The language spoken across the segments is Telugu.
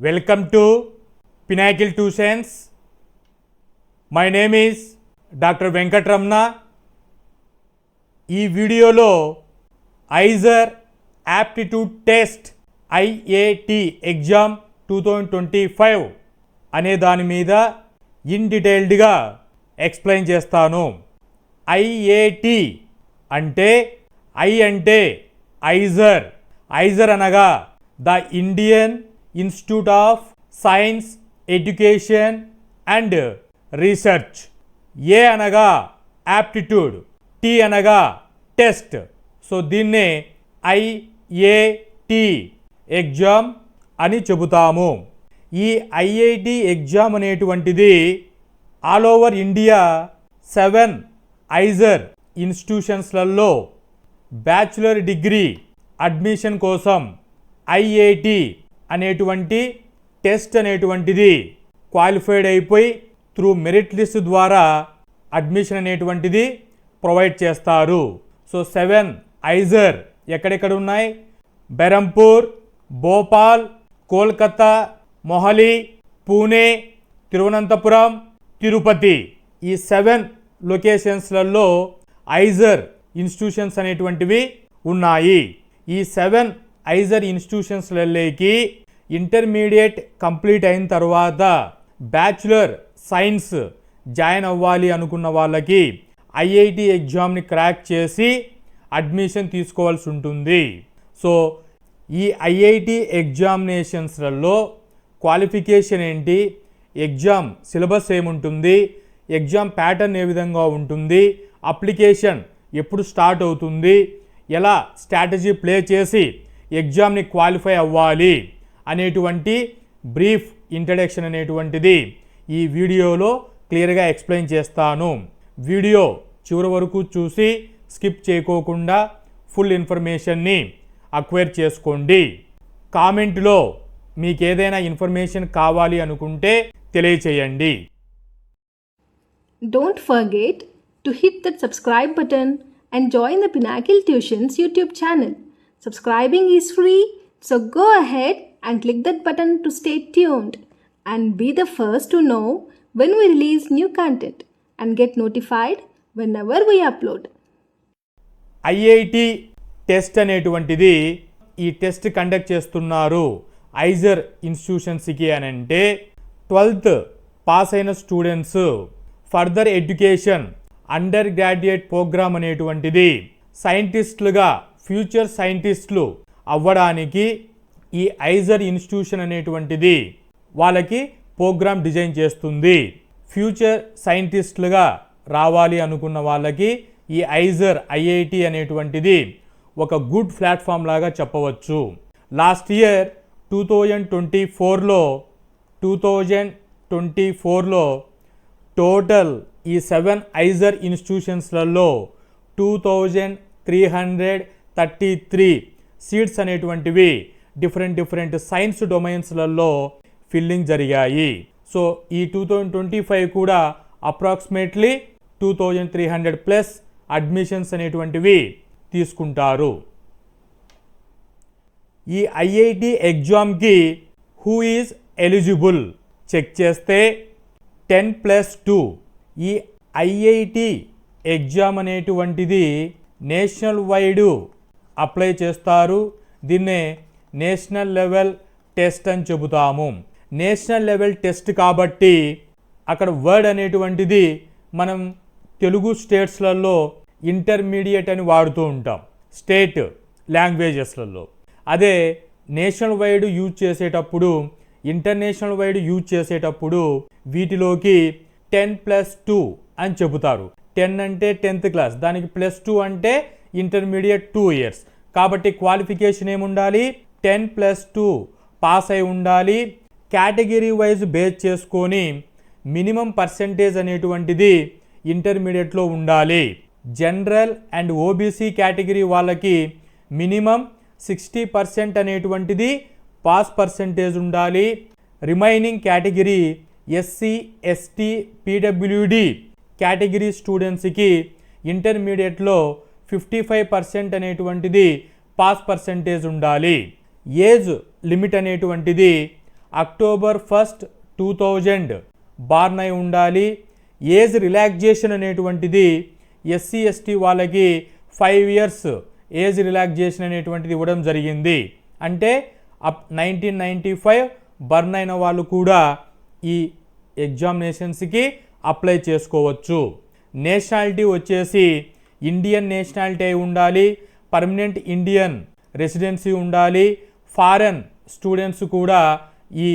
Welcome to Pinnacle Tuitions. My name is Dr. Venkatramana. ఈ వీడియోలో ఐజర్ యాప్టిట్యూడ్ టెస్ట్ ఐఏటి ఎగ్జామ్ 2025 అనే దాని మీద ఇన్ డీటెయిల్డ్గా ఎక్స్ప్లెయిన్ చేస్తాను. ఐఏటి అంటే అంటే ఐజర్ అనగా the Indian Institute of Science Education and Research. A అనగా యాప్టిట్యూడ్, టీ అనగా టెస్ట్. సో దీన్నే ఐఏటి ఎగ్జామ్ అని చెబుతాము. ఈ ఐఐటి ఎగ్జామ్ అనేటువంటిది ఆల్ ఓవర్ ఇండియా 7 ఐజర్ ఇన్స్టిట్యూషన్స్లలో బ్యాచులర్ డిగ్రీ అడ్మిషన్ కోసం ఐఐటి అనేటువంటి టెస్ట్ అనేటువంటిది క్వాలిఫైడ్ అయిపోయి త్రూ మెరిట్ లిస్ట్ ద్వారా అడ్మిషన్ అనేటువంటిది ప్రొవైడ్ చేస్తారు. సో 7 ఐజర్ ఎక్కడెక్కడ ఉన్నాయి? బెరంపూర్, భోపాల్, కోల్కతా, మొహాలి, పూణే, తిరువనంతపురం, తిరుపతి. ఈ 7 లొకేషన్స్లలో ఐజర్ ఇన్స్టిట్యూషన్స్ అనేటువంటివి ఉన్నాయి. ఈ 7 ఐజర్ ఇన్స్టిట్యూషన్స్లలోకి ఇంటర్మీడియట్ కంప్లీట్ అయిన తర్వాత బ్యాచులర్ సైన్స్ జాయిన్ అవ్వాలి అనుకున్న వాళ్ళకి ఐఐటి ఎగ్జామ్ని క్రాక్ చేసి అడ్మిషన్ తీసుకోవాల్సి ఉంటుంది. సో ఈ ఐఐటి ఎగ్జామినేషన్స్లలో క్వాలిఫికేషన్ ఏంటి, ఎగ్జామ్ సిలబస్ ఏముంటుంది, ఎగ్జామ్ ప్యాటర్న్ ఏ విధంగా ఉంటుంది, అప్లికేషన్ ఎప్పుడు స్టార్ట్ అవుతుంది, ఎలా స్ట్రాటజీ ప్లే చేసి ఎగ్జామ్ని క్వాలిఫై అవ్వాలి అనేటువంటి బ్రీఫ్ ఇంట్రడక్షన్ అనేటువంటిది ఈ వీడియోలో క్లియర్గా ఎక్స్ప్లెయిన్ చేస్తాను. వీడియో చివరి వరకు చూసి స్కిప్ చేయకోకుండా ఫుల్ ఇన్ఫర్మేషన్ని అక్వైర్ చేసుకోండి. కామెంట్లో మీకు ఏదైనా ఇన్ఫర్మేషన్ కావాలి అనుకుంటే తెలియచేయండి. Don't forget to hit that subscribe button and join the Pinnacle Tuitions YouTube channel. Subscribing is free, so go ahead and click that button to stay tuned and be the first to know when we release new content and get notified whenever we upload. IIT test అనేటువంటిది ఈ టెస్ట్ కండక్ట్ చేస్తున్నారు ఐజర్ ఇన్స్టిట్యూషన్స్కి అని అంటే 12th పాస్ అయిన students further education undergraduate programme అనేటువంటిది సైంటిస్టులుగా ఫ్యూచర్ సైంటిస్టులు అవ్వడానికి ఈ ఐజర్ ఇన్స్టిట్యూషన్ అనేటువంటిది వాళ్ళకి ప్రోగ్రామ్ డిజైన్ చేస్తుంది. ఫ్యూచర్ సైంటిస్టులుగా రావాలి అనుకున్న వాళ్ళకి ఈ ఐజర్ ఐఐటి అనేటువంటిది ఒక గుడ్ ప్లాట్ఫామ్ లాగా చెప్పవచ్చు. లాస్ట్ ఇయర్ 2024లో టోటల్ ఈ 7 ఐజర్ ఇన్స్టిట్యూషన్స్లలో 2333 సీట్స్ అనేటువంటివి డిఫరెంట్ సైన్స్ డొమైన్స్లలో ఫిల్లింగ్ జరిగాయి. సో ఈ 2025 కూడా అప్రాక్సిమేట్లీ 2300+ అడ్మిషన్స్ అనేటువంటివి తీసుకుంటారు. ఈ ఐఐటి ఎగ్జామ్కి హూ ఈజ్ ఎలిజిబుల్ చెక్ చేస్తే 10+2 ఈ ఐఐటి ఎగ్జామ్ అనేటువంటిది నేషనల్ వైడ్ అప్లై చేస్తారు. దీన్నే నేషనల్ లెవెల్ టెస్ట్ అని చెబుతాము. నేషనల్ లెవెల్ టెస్ట్ కాబట్టి అక్కడ వర్డ్ అనేటువంటిది మనం తెలుగు స్టేట్స్లలో ఇంటర్మీడియట్ అని వాడుతూ ఉంటాం స్టేట్ లాంగ్వేజెస్లలో. అదే నేషనల్ వైడ్ యూజ్ చేసేటప్పుడు, ఇంటర్నేషనల్ వైడ్ యూజ్ చేసేటప్పుడు వీటిలోకి 10+2 అని చెబుతారు. 10 అంటే 10th క్లాస్, దానికి +2 అంటే ఇంటర్మీడియట్ 2 years. కాబట్టి క్వాలిఫికేషన్ ఏముండాలి? 10+2 పాస్ అయి ఉండాలి. కేటగిరీ వైజ్ బేస్ చేసుకొని మినిమం పర్సెంటేజ్ అనేటువంటిది ఇంటర్మీడియట్లో ఉండాలి. జనరల్ అండ్ ఓబీసీ కేటగిరీ వాళ్ళకి మినిమం 60% అనేటువంటిది పాస్ పర్సెంటేజ్ ఉండాలి. Remaining category SC, ST, PWD category స్టూడెంట్స్కి ఇంటర్మీడియట్లో 55% అనేటువంటిది పాస్ పర్సెంటేజ్ ఉండాలి. ఏజ్ లిమిట్ అనేటువంటిది అక్టోబర్ 1, 2000 బార్న్ అయి ఉండాలి. ఏజ్ రిలాక్సేషన్ అనేటువంటిది ఎస్సీ ఎస్టీ వాళ్ళకి 5 years ఏజ్ రిలాక్సేషన్ అనేటువంటిది ఇవ్వడం జరిగింది. అంటే 1995 బర్న్ అయిన వాళ్ళు కూడా ఈ ఎగ్జామినేషన్స్కి అప్లై చేసుకోవచ్చు. నేషనాలిటీ వచ్చేసి ఇండియన్ నేషనాలిటీ అయి ఉండాలి, పర్మనెంట్ ఇండియన్ రెసిడెన్సీ ఉండాలి. ఫారెన్ స్టూడెంట్స్ కూడా ఈ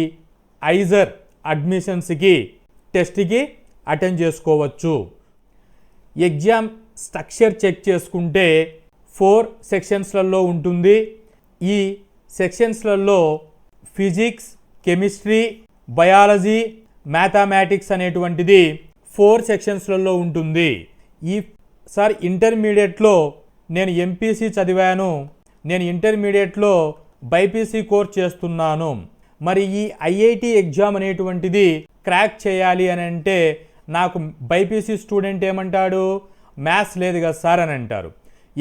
ఐజర్ అడ్మిషన్స్కి టెస్ట్కి అటెండ్ చేసుకోవచ్చు. ఎగ్జామ్ స్ట్రక్చర్ చెక్ చేసుకుంటే 4 సెక్షన్స్లలో ఉంటుంది. ఈ సెక్షన్స్లలో ఫిజిక్స్, కెమిస్ట్రీ, బయాలజీ, మ్యాథమెటిక్స్ అనేటువంటిది 4 సెక్షన్స్లలో ఉంటుంది. సార్ ఇంటర్మీడియట్లో నేను ఎంపీసీ చదివాను, నేను ఇంటర్మీడియట్లో బైపీసీ కోర్స్ చేస్తున్నాను, మరి ఈ ఐఐటి ఎగ్జామ్ అనేటువంటిది క్రాక్ చేయాలి అని అంటే నాకు బైపీసీ స్టూడెంట్ ఏమంటాడు, మ్యాథ్స్ లేదు కదా సార్ అని అంటారు.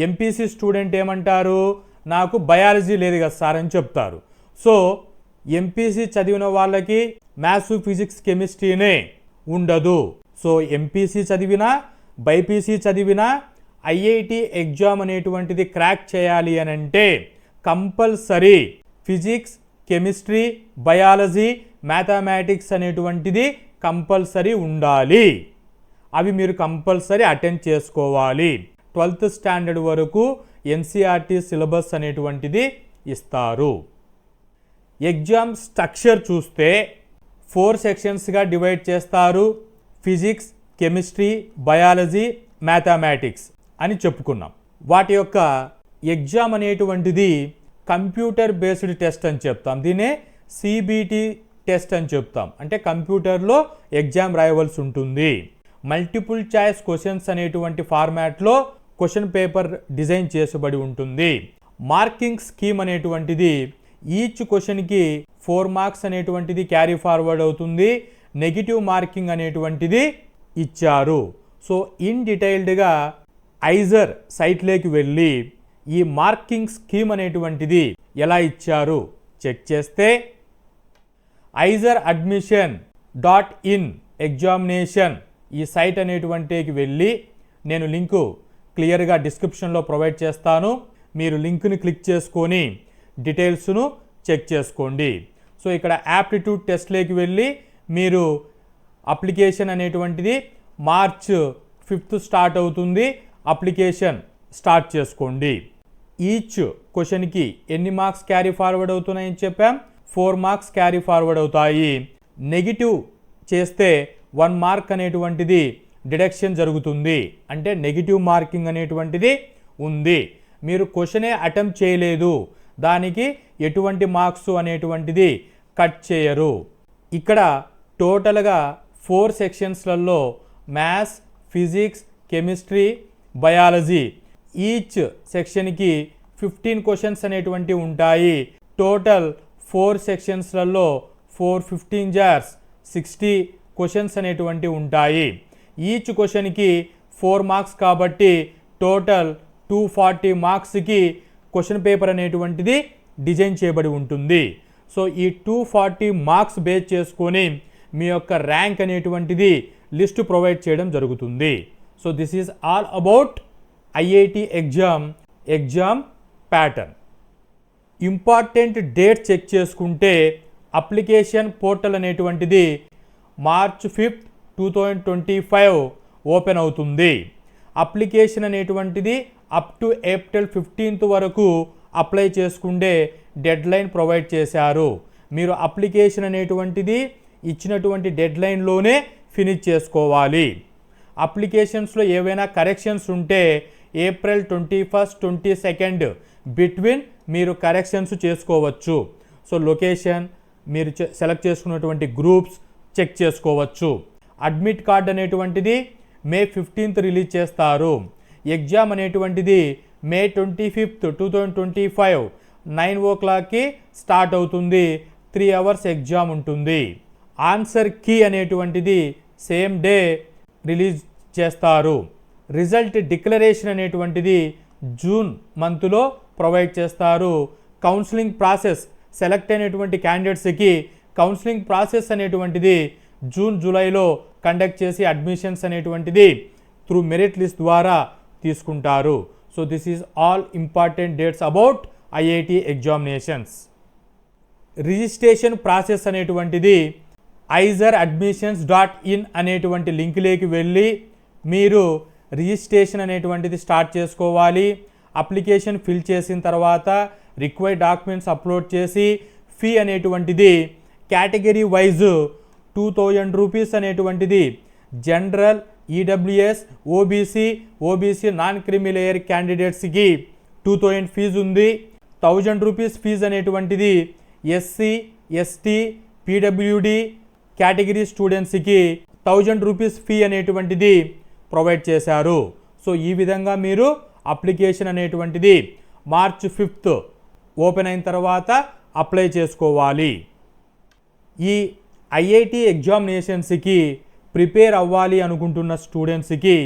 ఎంపీసీ స్టూడెంట్ ఏమంటారు, నాకు బయాలజీ లేదు కదా సార్ అని చెప్తారు. సో ఎంపీసీ చదివిన వాళ్ళకి మ్యాథ్స్, ఫిజిక్స్, కెమిస్ట్రీనే ఉండదు. సో ఎంపీసీ చదివినా బైపీసీ చదివినా ఐఐటి ఎగ్జామ్ అనేటువంటిది క్రాక్ చేయాలి అని అంటే compulsory physics, chemistry, biology, mathematics అనేటువంటిది కంపల్సరీ ఉండాలి. అవి మీరు కంపల్సరీ అటెండ్ చేసుకోవాలి. 12th స్టాండర్డ్ వరకు ఎన్సీఆర్టీ సిలబస్ అనేటువంటిది ఇస్తారు. ఎగ్జామ్ స్ట్రక్చర్ చూస్తే 4 సెక్షన్స్గా డివైడ్ చేస్తారు. ఫిజిక్స్, కెమిస్ట్రీ, బయాలజీ, మ్యాథమెటిక్స్ అని చెప్పుకున్నాం. వాటి యొక్క ఎగ్జామ్ అనేటువంటిది కంప్యూటర్ బేస్డ్ టెస్ట్ అని చెప్తాం. దీనే సిబిటి టెస్ట్ అని చెప్తాం. అంటే కంప్యూటర్లో ఎగ్జామ్ రాయవలసి ఉంటుంది. మల్టిపుల్ చాయిస్ క్వశ్చన్స్ అనేటువంటి ఫార్మాట్లో క్వశ్చన్ పేపర్ డిజైన్ చేసబడి ఉంటుంది. మార్కింగ్ స్కీమ్ అనేటువంటిది ఈచ్ క్వశ్చన్కి 4 మార్క్స్ అనేటువంటిది క్యారీ ఫార్వర్డ్ అవుతుంది. నెగిటివ్ మార్కింగ్ అనేటువంటిది ఇచ్చారు. సో ఇన్ డీటెయిల్డ్గా ఐజర్ సైట్లోకి వెళ్ళి ఈ మార్కింగ్ స్కీమ్ అనేటువంటిది ఎలా ఇచ్చారు చెక్ చేస్తే ఐజర్ అడ్మిషన్ .in ఎగ్జామినేషన్ ఈ సైట్ అనేటువంటికి వెళ్ళి నేను లింకు క్లియర్గా డిస్క్రిప్షన్లో ప్రొవైడ్ చేస్తాను. మీరు లింక్ని క్లిక్ చేసుకొని డీటెయిల్స్ను చెక్ చేసుకోండి. సో ఇక్కడ యాప్టిట్యూడ్ టెస్ట్లోకి వెళ్ళి మీరు అప్లికేషన్ అనేటువంటిది March 5th స్టార్ట్ అవుతుంది. అప్లికేషన్ స్టార్ట్ చేసుకోండి. ఈచ్ క్వశ్చన్కి ఎన్ని మార్క్స్ క్యారీ ఫార్వర్డ్ అవుతున్నాయని చెప్పాం, 4 మార్క్స్ క్యారీ ఫార్వర్డ్ అవుతాయి. నెగిటివ్ చేస్తే 1 మార్క్ అనేటువంటిది డిడక్షన్ జరుగుతుంది. అంటే నెగిటివ్ మార్కింగ్ అనేటువంటిది ఉంది. మీరు క్వశ్చనే అటెంప్ట్ చేయలేదు, దానికి ఎటువంటి మార్క్స్ అనేటువంటిది కట్ చేయరు. ఇక్కడ టోటల్గా 4 సెక్షన్స్లలో maths, physics, chemistry, biology each సెక్షన్కి 15 క్వశ్చన్స్ అనేటువంటివి ఉంటాయి. టోటల్ 4 సెక్షన్స్లలో 4 15 జార్స్ 60 క్వశ్చన్స్ అనేటువంటివి ఉంటాయి. ఈచ్ క్వశ్చన్కి 4 మార్క్స్ కాబట్టి టోటల్ 240 మార్క్స్కి క్వశ్చన్ పేపర్ అనేటువంటిది డిజైన్ చేయబడి ఉంటుంది. సో ఈ 240 మార్క్స్ బేస్ చేసుకొని మీ యొక్క ర్యాంక్ అనేటువంటిది లిస్ట్ ప్రొవైడ్ చేయడం జరుగుతుంది. So this is all about IIT exam pattern. Important date check చేసుకుంటే అప్లికేషన్ పోర్టల్ అనేటువంటిది March 5th 2025 ఓపెన్ అవుతుంది. అప్లికేషన్ అనేటువంటిది అప్ టు April 15th వరకు అప్లై చేసుకుంటే డెడ్ లైన్ ప్రొవైడ్ చేశారు. మీరు అప్లికేషన్ అనేటువంటిది ఇచ్చినటువంటి డెడ్ లైన్లోనే ఫినిష్ చేసుకోవాలి. అప్లికేషన్స్లో ఏవైనా కరెక్షన్స్ ఉంటే April 21st 22nd బిట్వీన్ మీరు కరెక్షన్స్ చేసుకోవచ్చు. సో లొకేషన్, మీరు సెలెక్ట్ చేసుకున్నటువంటి గ్రూప్స్ చెక్ చేసుకోవచ్చు. అడ్మిట్ కార్డ్ అనేటువంటిది May 15th రిలీజ్ చేస్తారు. ఎగ్జామ్ అనేటువంటిది May 25th 2025 9 o'clockకి స్టార్ట్ అవుతుంది. 3 hours ఎగ్జామ్ ఉంటుంది. ఆన్సర్ కీ అనేటువంటిది సేమ్ డే రిలీజ్ చేస్తారు. రిజల్ట్ డిక్లరేషన్ అనేటువంటిది జూన్ మంత్లో ప్రొవైడ్ చేస్తారు. కౌన్సిలింగ్ ప్రాసెస్ సెలెక్ట్ అయినటువంటి క్యాండిడేట్స్కి కౌన్సిలింగ్ ప్రాసెస్ అనేటువంటిది జూన్ జూలైలో కండక్ట్ చేసి అడ్మిషన్స్ అనేటువంటిది త్రూ మెరిట్ లిస్ట్ ద్వారా తీసుకుంటారు. So this is all important dates about IIT examinations. Registration process అనేటువంటిది aizaradmissions.in అనేటువంటి లింక్లోకి వెళ్ళి మీరు రిజిస్ట్రేషన్ అనేటువంటిది స్టార్ట్ చేసుకోవాలి. అప్లికేషన్ ఫిల్ చేసిన తర్వాత రిక్వైర్డ్ డాక్యుమెంట్స్ అప్లోడ్ చేసి ఫీ అనేటువంటిది కేటగిరీ వైజ్ 2000 రూపీస్ అనేటువంటిది general, EWS, OBC non creamy layer క్యాండిడేట్స్కి 2000 ఫీజు ఉంది. 1000 రూపీస్ ఫీజు అనేటువంటిది ఎస్సీ, ఎస్టీ, పీడబ్ల్యూడి కేటగిరీ స్టూడెంట్స్కి 1000 రూపీస్ ఫీ అనేటువంటిది ప్రొవైడ్ చేశారు. సో ఈ విధంగా మీరు అప్లికేషన్ అనేటువంటిది మార్చ్ 5th ఓపెన్ అయిన తర్వాత అప్లై చేసుకోవాలి. ఈ ఐఐటి ఎగ్జామినేషన్స్కి ప్రిపేర్ అవ్వాలి అనుకుంటున్న స్టూడెంట్స్కి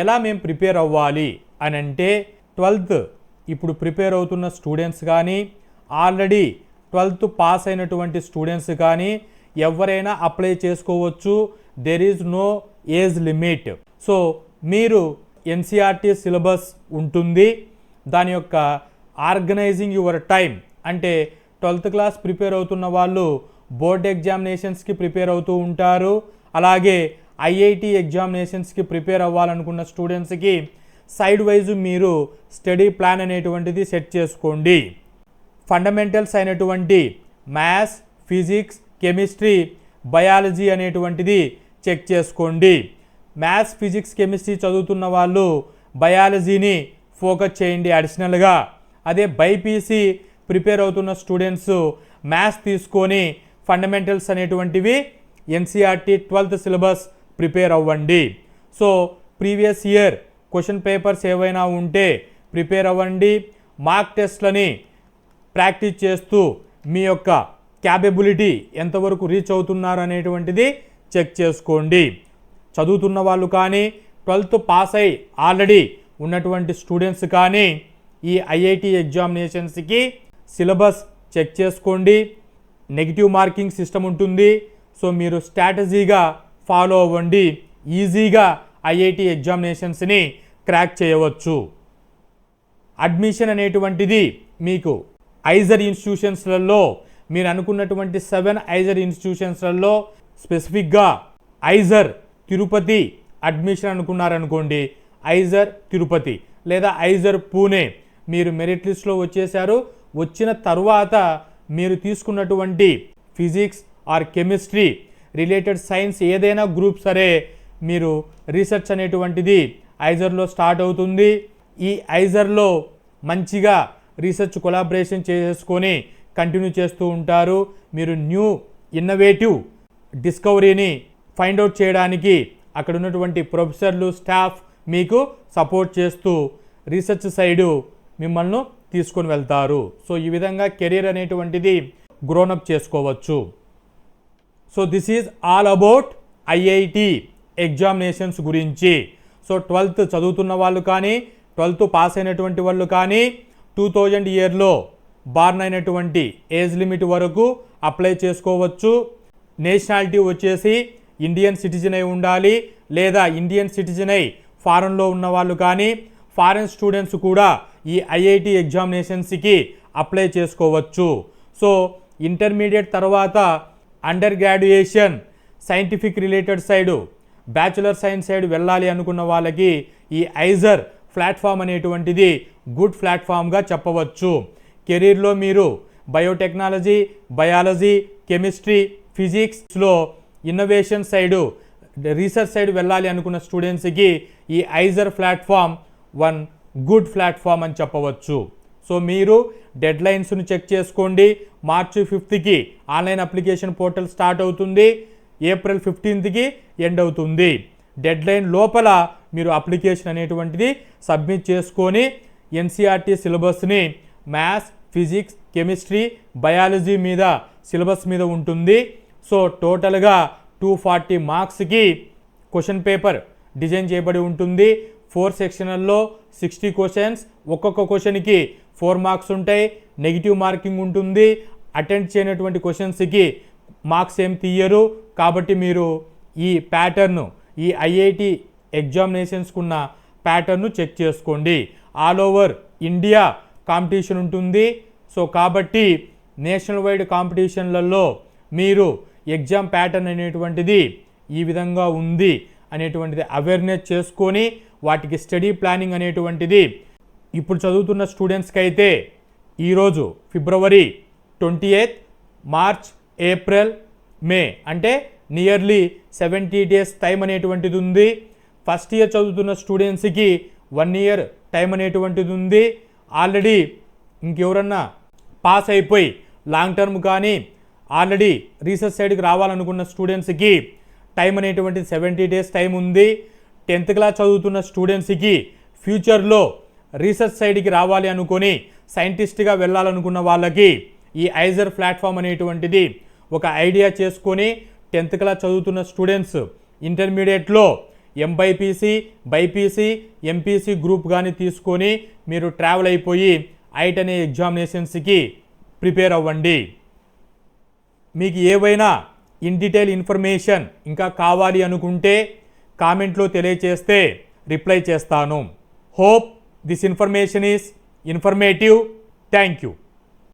ఎలా మేము ప్రిపేర్ అవ్వాలి అని అంటే 12th ఇప్పుడు ప్రిపేర్ అవుతున్న స్టూడెంట్స్ కానీ ఆల్రెడీ 12th పాస్ అయినటువంటి స్టూడెంట్స్ కానీ ఎవరైనా అప్లై చేసుకోవచ్చు. There is no age limit. So మీరు ఎన్సిఆర్టీ సిలబస్ ఉంటుంది. దాని యొక్క ఆర్గనైజింగ్ యువర్ టైం అంటే 12th క్లాస్ ప్రిపేర్ అవుతున్న వాళ్ళు బోర్డ్ ఎగ్జామినేషన్స్కి ప్రిపేర్ అవుతూ ఉంటారు. అలాగే ఐఐటి ఎగ్జామినేషన్స్కి ప్రిపేర్ అవ్వాలనుకున్న స్టూడెంట్స్కి సైడ్ వైజ్ మీరు స్టడీ ప్లాన్ అనేటువంటిది సెట్ చేసుకోండి. ఫండమెంటల్స్ అయినటువంటి మ్యాథ్స్, ఫిజిక్స్, కెమిస్ట్రీ, బయాలజీ అనేటువంటిది చెక్ చేసుకోండి. మ్యాథ్స్, ఫిజిక్స్, కెమిస్ట్రీ చదువుతున్న వాళ్ళు బయాలజీని ఫోకస్ చేయండి అడిషనల్గా. అదే బైపీసీ ప్రిపేర్ అవుతున్న స్టూడెంట్స్ మ్యాథ్స్ తీసుకొని ఫండమెంటల్స్ అనేటువంటివి ఎన్సిఆర్టీ 12th సిలబస్ ప్రిపేర్ అవ్వండి. So previous year question papers ఏవైనా ఉంటే ప్రిపేర్ అవ్వండి. మార్క్ టెస్ట్లని ప్రాక్టీస్ చేస్తూ మీ యొక్క క్యాపబిలిటీ ఎంతవరకు రీచ్ అవుతున్నారు అనేటువంటిది చెక్ చేసుకోండి. చదువుతున్న వాళ్ళు కానీ 12th పాస్ అయి ఆల్రెడీ ఉన్నటువంటి స్టూడెంట్స్ కానీ ఈ ఐఐటి ఎగ్జామినేషన్స్కి సిలబస్ చెక్ చేసుకోండి. నెగిటివ్ మార్కింగ్ సిస్టమ్ ఉంటుంది. సో మీరు స్ట్రాటజీగా ఫాలో అవ్వండి. ఈజీగా ఐఐటి ఎగ్జామినేషన్స్ని క్రాక్ చేయవచ్చు. అడ్మిషన్ అనేటువంటిది మీకు ఐజర్ ఇన్స్టిట్యూషన్స్లలో మీరు అనుకున్నటువంటి 7 ఐజర్ ఇన్స్టిట్యూషన్స్లలో స్పెసిఫిక్గా ఐజర్ తిరుపతి అడ్మిషన్ అనుకున్నారనుకోండి, ఐజర్ తిరుపతి లేదా ఐజర్ పూణే మీరు మెరిట్ లిస్ట్లో వచ్చేసారు. వచ్చిన తర్వాత మీరు తీసుకున్నటువంటి physics or chemistry related science ఏదైనా గ్రూప్ సరే మీరు రీసెర్చ్ అనేటువంటిది ఐజర్లో స్టార్ట్ అవుతుంది. ఈ ఐజర్లో మంచిగా రీసెర్చ్ కొలాబరేషన్ చేసుకొని కంటిన్యూ చేస్తూ ఉంటారు. మీరు న్యూ ఇన్నోవేటివ్ డిస్కవరీని ఫైండ్ అవుట్ చేయడానికి అక్కడ ఉన్నటువంటి ప్రొఫెసర్లు, స్టాఫ్ మీకు సపోర్ట్ చేస్తూ రీసెర్చ్ సైడు మిమ్మల్ని తీసుకొని వెళ్తారు. సో ఈ విధంగా కెరీర్ అనేటువంటిది గ్రోనప్ చేసుకోవచ్చు. So this is all about IIT examinations గురించి. సో 12th చదువుతున్న వాళ్ళు కానీ 12th పాస్ అయినటువంటి వాళ్ళు కానీ 2000 ఇయర్లో బార్న్ అయినటువంటి ఏజ్ లిమిట్ వరకు అప్లై చేసుకోవచ్చు. నేషనాలిటీ వచ్చేసి ఇండియన్ సిటిజన్ అయి ఉండాలి లేదా ఇండియన్ సిటిజన్ అయి ఫారెన్లో ఉన్న వాళ్ళు కానీ ఫారెన్ స్టూడెంట్స్ కూడా ఈ ఐఐటి ఎగ్జామినేషన్స్కి అప్లై చేసుకోవచ్చు. సో ఇంటర్మీడియట్ తర్వాత under graduation scientific related side bachelor science side వెళ్ళాలి అనుకున్న వాళ్ళకి ఈ ఐజర్ ప్లాట్ఫామ్ అనేటువంటిది గుడ్ ప్లాట్ఫామ్గా చెప్పవచ్చు. కెరీర్లో మీరు బయోటెక్నాలజీ, బయాలజీ, కెమిస్ట్రీ, ఫిజిక్స్లో ఇన్నోవేషన్ సైడు రీసెర్చ్ సైడ్ వెళ్ళాలి అనుకున్న స్టూడెంట్స్కి ఈ IISER platform one good platform అని చెప్పవచ్చు. సో మీరు డెడ్ లైన్స్ను చెక్ చేసుకోండి. మార్చి 5th online application portal start అవుతుంది. ఏప్రిల్ 15th ఎండ్ అవుతుంది. డెడ్ లైన్ లోపల మీరు అప్లికేషన్ అనేటువంటిది సబ్మిట్ చేసుకొని ఎన్సిఆర్టీ సిలబస్ని మ్యాథ్స్, ఫిజిక్స్, కెమిస్ట్రీ, బయాలజీ మీద సిలబస్ మీద ఉంటుంది. సో టోటల్గా 240 మార్క్స్కి క్వశ్చన్ పేపర్ డిజైన్ చేయబడి ఉంటుంది. 4 సెక్షన్లలో 60 క్వశ్చన్స్, ఒక్కొక్క క్వశ్చన్కి 4 మార్క్స్ ఉంటాయి. నెగిటివ్ మార్కింగ్ ఉంటుంది. అటెండ్ చేయనటువంటి క్వశ్చన్స్కి మార్క్స్ ఏం తీయరు. కాబట్టి మీరు ఈ ప్యాటర్ను, ఈ ఐఐటి ఎగ్జామినేషన్స్కున్న ప్యాటర్ను చెక్ చేసుకోండి. ఆల్ ఓవర్ ఇండియా కాంపిటీషన్ ఉంటుంది. సో కాబట్టి నేషనల్ వైడ్ కాంపిటీషన్లలో మీరు ఎగ్జామ్ ప్యాటర్న్ అనేటువంటిది ఈ విధంగా ఉంది అనేటువంటిది అవేర్నెస్ చేసుకొని వాటికి స్టడీ ప్లానింగ్ అనేటువంటిది ఇప్పుడు చదువుతున్న స్టూడెంట్స్కి అయితే ఈరోజు ఫిబ్రవరి 28, మార్చ్, ఏప్రిల్, మే అంటే నియర్లీ 70 డేస్ టైం అనేటువంటిది ఉంది. ఫస్ట్ ఇయర్ చదువుతున్న స్టూడెంట్స్కి 1 ఇయర్ టైం అనేటువంటిది ఉంది. ఆల్రెడీ ఇంకెవరన్నా పాస్ అయిపోయి లాంగ్ టర్మ్ కానీ ఆల్రెడీ రీసెర్చ్ సైడ్కి రావాలనుకున్న స్టూడెంట్స్కి టైం అనేటువంటిది 70 డేస్ టైం ఉంది. 10th క్లాస్ చదువుతున్న స్టూడెంట్స్కి ఫ్యూచర్లో రీసెర్చ్ సైడ్కి రావాలి అనుకొని సైంటిస్ట్గా వెళ్ళాలనుకున్న వాళ్ళకి ఈ ఐజర్ ప్లాట్ఫామ్ అనేటువంటిది ఒక ఐడియా చేసుకొని 10th క్లాస్ చదువుతున్న స్టూడెంట్స్ ఇంటర్మీడియట్లో ఎంబైపీసీ, బైపీసీ, ఎంపీసీ గ్రూప్ కానీ తీసుకొని మీరు ట్రావెల్ అయిపోయి ఐట్ అనే ఎగ్జామినేషన్స్కి ప్రిపేర్ అవ్వండి. మీకు ఏవైనా ఇన్ డీటెయిల్ ఇన్ఫర్మేషన్ ఇంకా కావాలి అనుకుంటే కామెంట్లో తెలియచేస్తే రిప్లై చేస్తాను. Hope this information is informative. Thank you.